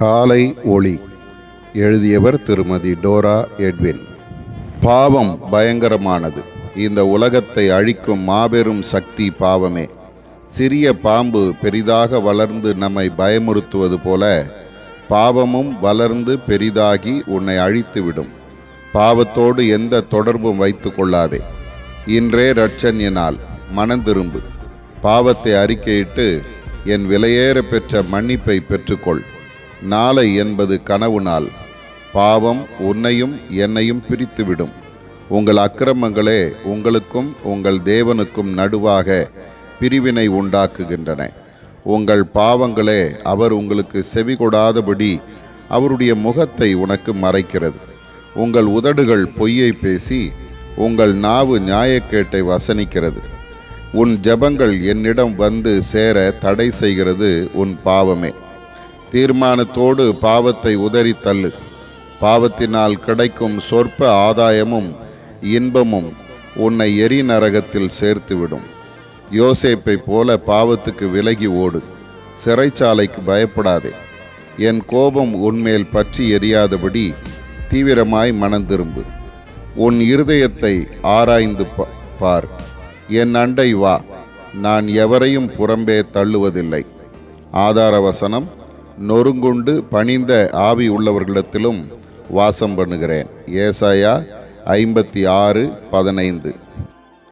காலை ஒளி. எழுதியவர் திருமதி டோரா எட்வின். பாவம் பயங்கரமானது. இந்த உலகத்தை அழிக்கும் மாபெரும் சக்தி பாவமே. சிறிய பாம்பு பெரிதாக வளர்ந்து நம்மை பயமுறுத்துவது போல பாவமும் வளர்ந்து பெரிதாகி உன்னை அழித்துவிடும். பாவத்தோடு எந்த தொடர்பும் வைத்து கொள்ளாதே. இன்றே இரட்சண்யனால் மனந்திரும்பு. பாவத்தை அறிக்கையிட்டு என் விலையேற பெற்ற மன்னிப்பை பெற்றுக்கொள். நாளை என்பது கனவு நாள். பாவம் உன்னையும் என்னையும் பிரித்துவிடும். உங்கள் அக்கிரமங்களே உங்களுக்கும் உங்கள் தேவனுக்கும் நடுவாக பிரிவினை உண்டாக்குகின்றன. உங்கள் பாவங்களே அவர் உங்களுக்கு செவி கொடாதபடி அவருடைய முகத்தை உனக்கு மறைக்கிறது. உங்கள் உதடுகள் பொய்யை பேசி உங்கள் நாவு நியாயக்கேட்டை வசனிக்கிறது. உன் ஜெபங்கள் என்னிடம் வந்து சேர தடை செய்கிறது உன் பாவமே. தீர்மானத்தோடு பாவத்தை உதறி தள்ளு. பாவத்தினால் கிடைக்கும் சொற்ப ஆதாயமும் இன்பமும் உன்னை எரி நரகத்தில் சேர்த்துவிடும். யோசேப்பை போல பாவத்துக்கு விலகி ஓடு. சிறைச்சாலைக்கு பயப்படாதே. என் கோபம் உன்மேல் பற்றி எரியாதபடி தீவிரமாய் மனந்திரும்பு. உன் இருதயத்தை ஆராய்ந்து பார். என் அண்டை வா. நான் எவரையும் புறம்பே தள்ளுவதில்லை. ஆதார வசனம்: நொறுங்குண்டு பணிந்த ஆவி உள்ளவர்களிடத்திலும் வாசம் பண்ணுகிறேன். ஏசாயா 56:15.